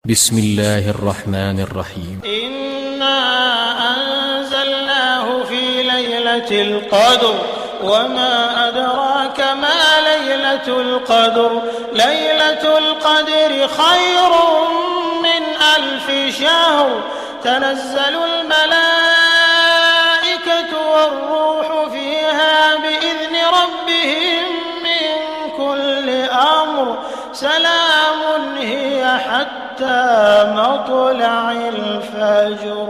بسم الله الرحمن الرحيم. إنا أنزلناه في ليلة القدر وما أدراك ما ليلة القدر. ليلة القدر خير من 1000 شهر. تنزل الملائكة والروح فيها بإذن ربهم من كل أمر. سلام هي حتى مطلع الفجر.